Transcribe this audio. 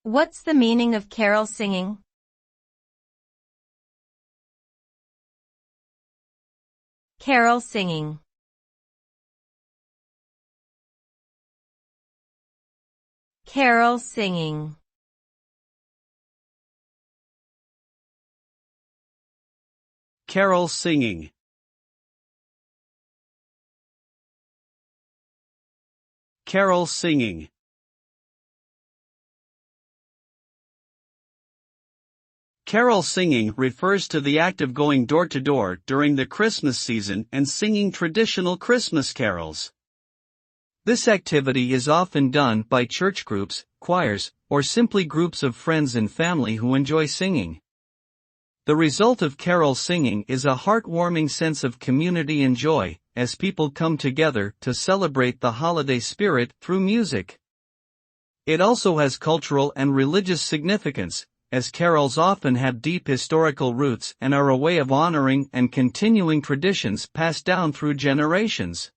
What's the meaning of carol singing? Carol singing. Carol singing. Carol singing. Carol singing. Carol singing refers to the act of going door to door during the Christmas season and singing traditional Christmas carols. This activity is often done by church groups, choirs, or simply groups of friends and family who enjoy singing. The result of carol singing is a heartwarming sense of community and joy, as people come together to celebrate the holiday spirit through music. It also has cultural and religious significance, as carols often have deep historical roots and are a way of honoring and continuing traditions passed down through generations.